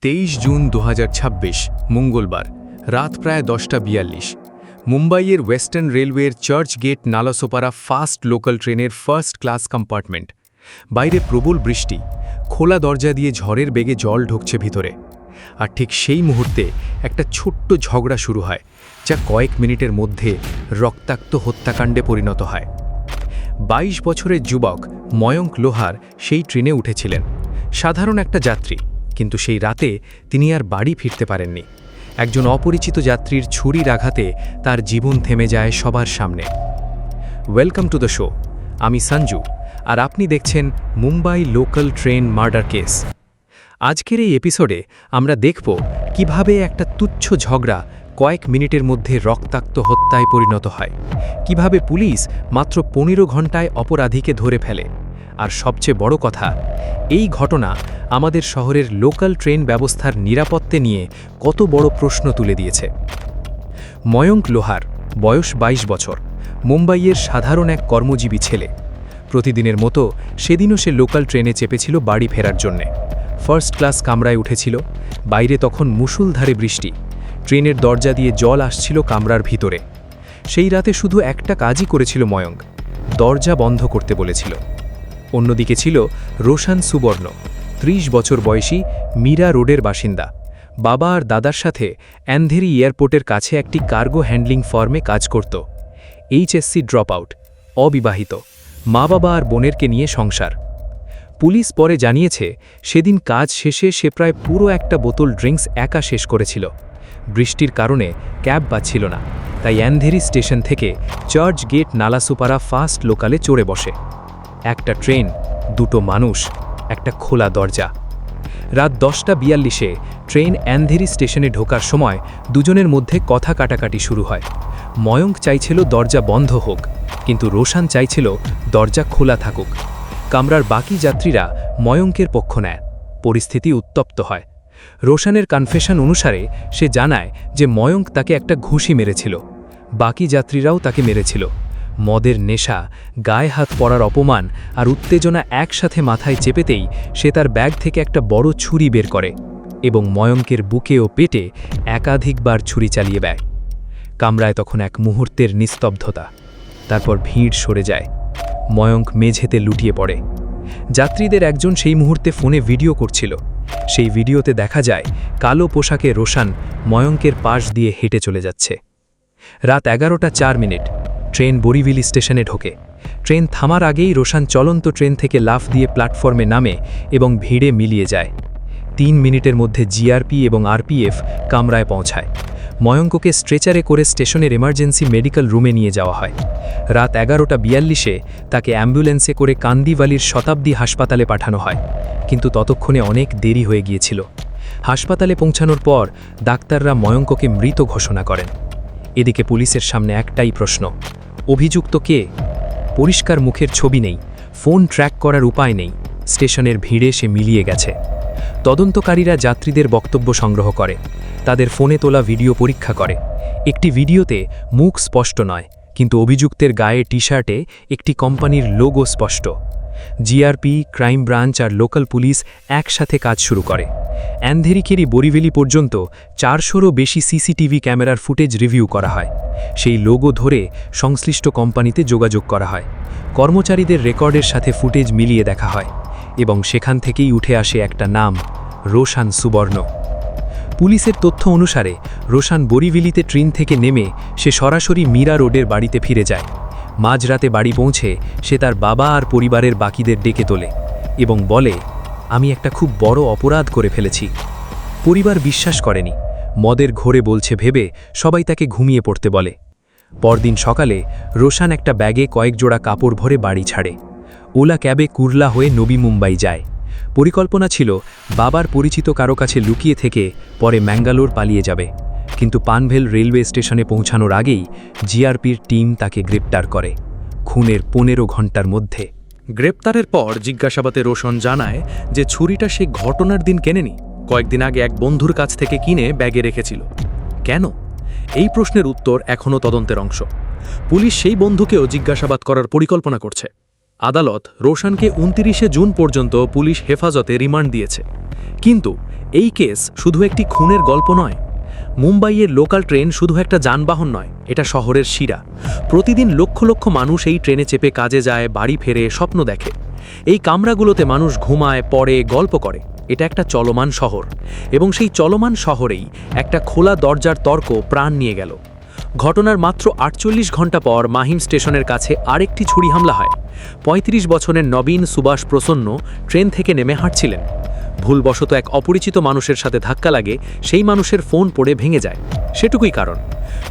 23 June 2026 মঙ্গলবার রাত প্রায় 10:42 মুম্বাইয়ের ওয়েস্টার্ন রেলওয়ের চার্চ গেট নালাসোপারা ফাস্ট লোকাল ট্রেনের ফার্স্ট ক্লাস কম্পার্টমেন্ট। বাইরে প্রবল বৃষ্টি, খোলা দরজা দিয়ে ঝড়ের বেগে জল ঢুকছে ভিতরে। আর ঠিক সেই মুহূর্তে একটা ছোট্ট ঝগড়া শুরু হয়, যা কয়েক মিনিটের মধ্যে রক্তাক্ত হত্যাকাণ্ডে পরিণত হয়। 22 বছরের যুবক ময়ঙ্ক লোহার সেই ট্রেনে উঠেছিলেন, সাধারণ একটা যাত্রী। কিন্তু সেই রাতে তিনি আর বাড়ি ফিরতে পারেননি। একজন অপরিচিত যাত্রীর ছুরির আঘাতে তার জীবন থেমে যায় সবার সামনে। Welcome to the show. আমি সঞ্জু, আর আপনি দেখছেন Mumbai local train murder case. আজকের এই এপিসোডে আমরা দেখব কিভাবে একটা তুচ্ছ ঝগড়া কয়েক মিনিটের মধ্যে রক্তাক্ত হত্যায় পরিণত হয়, কিভাবে পুলিশ মাত্র 15 ঘন্টায় অপরাধীকে ধরে ফেলে। আর সবচেয়ে বড় কথা, এই ঘটনা আমাদের শহরের লোকাল ট্রেন ব্যবস্থার নিরাপত্তা নিয়ে কত বড় প্রশ্ন তুলে দিয়েছে। ময়ঙ্ক লোহার বয়স 22 বছর, মুম্বাইয়ের সাধারণ এক কর্মজীবী ছেলে। প্রতিদিনের মতো সেদিনও সে লোকাল ট্রেনে চেপেছিল বাড়ি ফেরার জন্যে। ফার্স্ট ক্লাস কামরায় উঠেছিল। বাইরে তখন মুষলধারে বৃষ্টি, ট্রেনের দরজা দিয়ে জল আসছিল কামরার ভিতরে। সেই রাতে শুধু একটা কাজই করেছিল ময়ঙ্ক, দরজা বন্ধ করতে বলেছিল। অন্যদিকে ছিল রোশান সুবর্ণ, 30 বছর বয়সী, মীরা রোডের বাসিন্দা। বাবা আর দাদার সাথে অ্যান্ধেরি এয়ারপোর্টের কাছে একটি কার্গো হ্যান্ডলিং ফার্মে কাজ করত। এইচএসসি ড্রপ আউট, অবিবাহিত, মা বাবা আর বোনেরকে নিয়ে সংসার। পুলিশ পরে জানিয়েছে সেদিন কাজ শেষে সে প্রায় পুরো একটা বোতল ড্রিঙ্কস একা শেষ করেছিল। বৃষ্টির কারণে ক্যাব পাচ্ছিল না, তাই অ্যান্ধেরি স্টেশন থেকে চার্চ গেট নালাসোপারা ফাস্ট লোকালে চড়ে বসে। একটা ট্রেন, দুটো মানুষ, একটা খোলা দরজা। রাত 10:42-এ ট্রেন অ্যান্ধেরি স্টেশনে ঢোকার সময় দুজনের মধ্যে কথা কাটাকাটি শুরু হয়। ময়ঙ্ক চাইছিল দরজা বন্ধ হোক, কিন্তু রোশান চাইছিল দরজা খোলা থাকুক। কামরার বাকি যাত্রীরা ময়ঙ্কের পক্ষ নেয়। পরিস্থিতি উত্তপ্ত হয়। রোশানের কনফেশন অনুসারে সে জানায় যে ময়ঙ্ক তাকে একটা ঘুষি মেরেছিল। বাকি যাত্রীরাও তাকে মেরেছিল। মদের নেশা, গায়ে হাত পড়ার অপমান আর উত্তেজনা একসাথে মাথায় চেপেতেই সে তার ব্যাগ থেকে একটা বড় ছুরি বের করে এবং ময়ঙ্কের বুকে ও পেটে একাধিকবার ছুরি চালিয়ে দেয়। কামরায় তখন এক মুহূর্তের নিস্তব্ধতা, তারপর ভিড় সরে যায়। ময়ঙ্ক মেঝেতে লুটিয়ে পড়ে। যাত্রীদের একজন সেই মুহূর্তে ফোনে ভিডিও করছিল। সেই ভিডিওতে দেখা যায় কালো পোশাকে রোশান ময়ঙ্কের পাশ দিয়ে হেঁটে চলে যাচ্ছে। রাত 11:04 ট্রেন বরিভিলি স্টেশনে ঢোকে। ট্রেন থামার আগেই রোশান চলন্ত ট্রেন থেকে লাফ দিয়ে প্ল্যাটফর্মে নামে এবং ভিড়ে মিলিয়ে যায়। 3 মিনিটের মধ্যে জিআরপি এবং আরপিএফ কামরায় পৌঁছায়। ময়ঙ্ককে স্ট্রেচারে করে স্টেশনের এমার্জেন্সি মেডিকেল রুমে নিয়ে যাওয়া হয়। রাত 11:42-এ তাকে অ্যাম্বুলেন্সে করে কান্দিভালির শতাব্দী হাসপাতালে পাঠানো হয়, কিন্তু ততক্ষণে অনেক দেরি হয়ে গিয়েছিল। হাসপাতালে পৌঁছানোর পর ডাক্তাররা ময়ঙ্ককে মৃত ঘোষণা করেন। এদিকে পুলিশের সামনে একটাই প্রশ্ন, অভিযুক্ত কে? পরিষ্কার মুখের ছবি নেই, ফোন ট্র্যাক করার উপায় নেই। স্টেশনের ভিড়ে সে মিলিয়ে গেছে। তদন্তকারীরা যাত্রীদের বক্তব্য সংগ্রহ করে, তাদের ফোনে তোলা ভিডিও পরীক্ষা করে। একটি ভিডিওতে মুখ স্পষ্ট নয়, কিন্তু অভিযুক্তের গায়ে টি-শার্টে একটি কোম্পানির লোগো স্পষ্ট। জিআরপি, ক্রাইম ব্রাঞ্চ আর লোকাল পুলিশ একসাথে কাজ শুরু করে। অ্যান্ধেরিকেরি বরিভিলি পর্যন্ত 400-রও বেশি সিসিটিভি ক্যামেরার ফুটেজ রিভিউ করা হয়। সেই লোগো ধরে সংশ্লিষ্ট কোম্পানিতে যোগাযোগ করা হয়। কর্মচারীদের রেকর্ডের সাথে ফুটেজ মিলিয়ে দেখা হয় এবং সেখান থেকেই উঠে আসে একটা নাম, রোশান সুবর্ণ। পুলিশের তথ্য অনুসারে রোশান বরিভিলিতে ট্রেন থেকে নেমে সে সরাসরি মীরা রোডের বাড়িতে ফিরে যায়। মাঝরাতে বাড়ি পৌঁছে সে তার বাবা আর পরিবারের বাকিদের ডেকে তোলে এবং বলে, আমি একটা খুব বড় অপরাধ করে ফেলেছি। পরিবার বিশ্বাস করেনি, মদের ঘোরে বলছে ভেবে সবাই তাকে ঘুমিয়ে পড়তে বলে। পরদিন সকালে রোশান একটা ব্যাগে কয়েক জোড়া কাপড় ভরে বাড়ি ছাড়ে। ওলা ক্যাবে কুরলা হয়ে নবী মুম্বাই যায়। পরিকল্পনা ছিল বাবার পরিচিত কারো কাছে লুকিয়ে থেকে পরে ম্যাঙ্গালোর পালিয়ে যাবে, কিন্তু পানভেল রেলওয়ে স্টেশনে পৌঁছানোর আগেই জিআরপির টিম তাকে গ্রেপ্তার করে, খুনের 15 ঘন্টার মধ্যে। গ্রেপ্তারের পর জিজ্ঞাসাবাদে রোশন জানায় যে ছুরিটা সে ঘটনার দিন কেনেনি, কয়েকদিন আগে এক বন্ধুর কাছ থেকে কিনে ব্যাগে রেখেছিল। কেন? এই প্রশ্নের উত্তর এখনও তদন্তের অংশ। পুলিশ সেই বন্ধুকেও জিজ্ঞাসাবাদ করার পরিকল্পনা করছে। আদালত রোশনকে 29 জুন পর্যন্ত পুলিশ হেফাজতে রিমান্ড দিয়েছে। কিন্তু এই কেস শুধু একটি খুনের গল্প নয়। মুম্বাইয়ের লোকাল ট্রেন শুধু একটা যানবাহন নয়, এটা শহরের শিরা। প্রতিদিন লক্ষ লক্ষ মানুষ এই ট্রেনে চেপে কাজে যায়, বাড়ি ফেরে, স্বপ্ন দেখে। এই কামরাগুলোতে মানুষ ঘুমায়, পড়ে, গল্প করে। এটা একটা চলমান শহর, এবং সেই চলমান শহরেই একটা খোলা দরজার তর্ক প্রাণ নিয়ে গেল। ঘটনার মাত্র 48 ঘন্টা পর মাহিম স্টেশনের কাছে আরেকটি ছুরি হামলা হয়। 35 বছরের নবীন সুভাষ প্রসন্ন ট্রেন থেকে নেমে হাঁটছিলেন। ভুলবশত এক অপরিচিত মানুষের সাথে ধাক্কা লাগে, সেই মানুষের ফোন পড়ে ভেঙে যায়। সেটুকুই কারণ।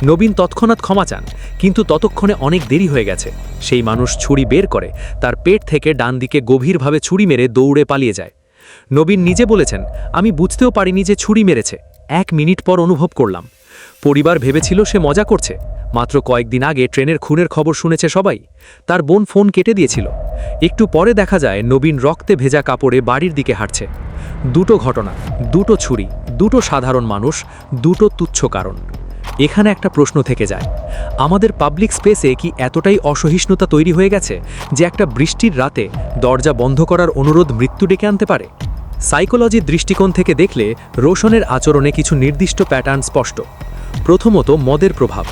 নবীন তৎক্ষণাৎ ক্ষমা চান, কিন্তু ততক্ষণে অনেক দেরি হয়ে গেছে। সেই মানুষ ছুরি বের করে তার পেট থেকে ডান দিকে গভীরভাবে ছুরি মেরে দৌড়ে পালিয়ে যায়। নবীন নিজে বলেছেন, আমি বুঝতেও পারিনি যে ছুরি মেরেছে। 1 মিনিট পর অনুভব করলাম। পরিবার ভেবেছিল সে মজা করছে। মাত্র কয়েকদিন আগে ট্রেনের খুনের খবর শুনেছে সবাই। তার বোন ফোন কেটে দিয়েছিল। একটু পরে দেখা যায় নবীন রক্তে ভেজা কাপড়ে বাড়ির দিকে হাঁটছে। দুটো ঘটনা, দুটো ছুরি, দুটো সাধারণ মানুষ, দুটো তুচ্ছ কারণ। এখানে একটা প্রশ্ন থেকে যায়, আমাদের পাবলিক স্পেসে কি এতটাই অসহিষ্ণুতা তৈরি হয়ে গেছে যে একটা বৃষ্টির রাতে দরজা বন্ধ করার অনুরোধ মৃত্যু ডেকে আনতে পারে? সাইকোলজির দৃষ্টিকোণ থেকে দেখলে রোশনের আচরণে কিছু নির্দিষ্ট প্যাটার্ন স্পষ্ট। প্রথমত, মদের প্রভাব।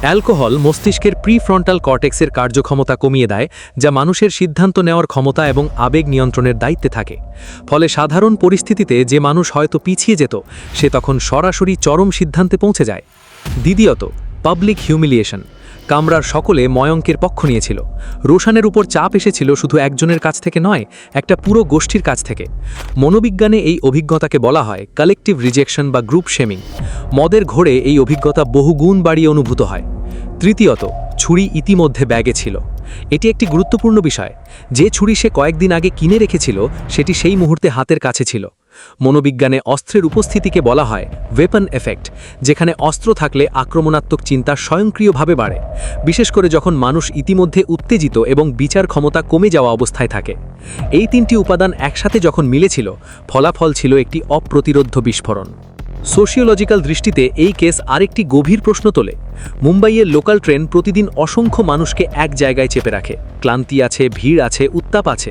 অ্যালকোহল মস্তিষ্কের প্রিফ্রন্টাল কর্টেক্সের কার্যক্ষমতা কমিয়ে দেয়, যা মানুষের সিদ্ধান্ত নেওয়ার ক্ষমতা এবং আবেগ নিয়ন্ত্রণের দায়িত্বে থাকে। ফলে সাধারণ পরিস্থিতিতে যে মানুষ হয়তো পিছিয়ে যেত, সে তখন সরাসরি চরম সিদ্ধান্তে পৌঁছে যায়। দ্বিতীয়ত, পাবলিক হিউমিলিয়েশন। কামরার সকলে ময়ঙ্কের পক্ষ নিয়েছিল। রোশনের উপর চাপ এসেছিল শুধু একজনের কাছ থেকে নয়, একটা পুরো গোষ্ঠীর কাছ থেকে। মনোবিজ্ঞানে এই অভিজ্ঞতাকে বলা হয় কালেকটিভ রিজেকশন বা গ্রুপ শেমিং। মদের ঘোরে এই অভিজ্ঞতা বহুগুণ বাড়িয়ে অনুভূত হয়। তৃতীয়ত, ছুরি ইতিমধ্যে ব্যাগে ছিল। এটি একটি গুরুত্বপূর্ণ বিষয়। যে ছুরি সে কয়েকদিন আগে কিনে রেখেছিল, সেটি সেই মুহূর্তে হাতের কাছে ছিল। মনোবিজ্ঞানে অস্ত্রের উপস্থিতিকে বলা হয় ওয়েপন এফেক্ট, যেখানে অস্ত্র থাকলে আক্রমণাত্মক চিন্তা স্বয়ংক্রিয়ভাবে বাড়ে, বিশেষ করে যখন মানুষ ইতিমধ্যে উত্তেজিত এবং বিচার ক্ষমতা কমে যাওয়া অবস্থায় থাকে। এই 3টি উপাদান একসাথে যখন মিলেছিল, ফলাফল ছিল একটি অপ্রতিরোধ্য বিস্ফোরণ। সোশিওলজিক্যাল দৃষ্টিতে এই কেস আরেকটি গভীর প্রশ্ন তোলে। মুম্বাইয়ের লোকাল ট্রেন প্রতিদিন অসংখ্য মানুষকে এক জায়গায় চেপে রাখে। ক্লান্তি আছে, ভিড় আছে, উত্তাপ আছে।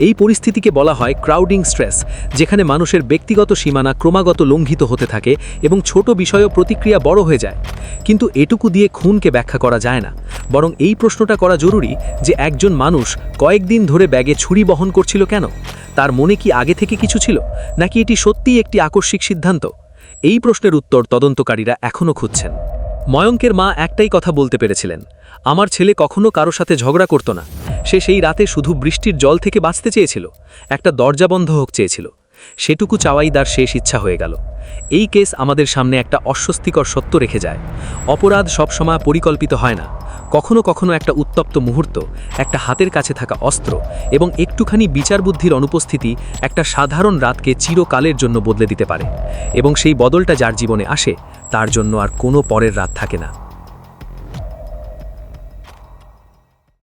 এই পরিস্থিতিকে বলা হয় ক্রাউডিং স্ট্রেস, যেখানে মানুষের ব্যক্তিগত সীমানা ক্রমাগত লঙ্ঘিত হতে থাকে এবং ছোট বিষয়েও প্রতিক্রিয়া বড় হয়ে যায়। কিন্তু এটুকু দিয়ে খুনকে ব্যাখ্যা করা যায় না। বরং এই প্রশ্নটা করা জরুরি যে একজন মানুষ কয়েকদিন ধরে ব্যাগে ছুরি বহন করছিল কেন? তার মনে কি আগে থেকে কিছু ছিল, নাকি এটি সত্যিই একটি আকস্মিক সিদ্ধান্ত? এই প্রশ্নের উত্তর তদন্তকারীরা এখনও খুঁজছেন। ময়ঙ্কের মা একটাই কথা বলতে পেরেছিলেন, আমার ছেলে কখনো কারো সাথে ঝগড়া করত না। সে সেই রাতে শুধু বৃষ্টির জল থেকে বাঁচতে চেয়েছিল, একটা দরজা বন্ধ হোক চেয়েছিল। সেটুকু চাওয়াই তার শেষ ইচ্ছা হয়ে গেল। এই কেস আমাদের সামনে একটা অস্বস্তিকর সত্য রেখে যায়। অপরাধ সবসময় পরিকল্পিত হয় না। কখনো কখনো একটা উত্তপ্ত মুহূর্ত, একটা হাতের কাছে থাকা অস্ত্র এবং একটুখানি বিচারবুদ্ধির অনুপস্থিতি একটা সাধারণ রাতকে চিরকালের জন্য বদলে দিতে পারে। এবং সেই বদলটা যার জীবনে আসে, তার জন্য আর কোনো পরের রাত থাকে না।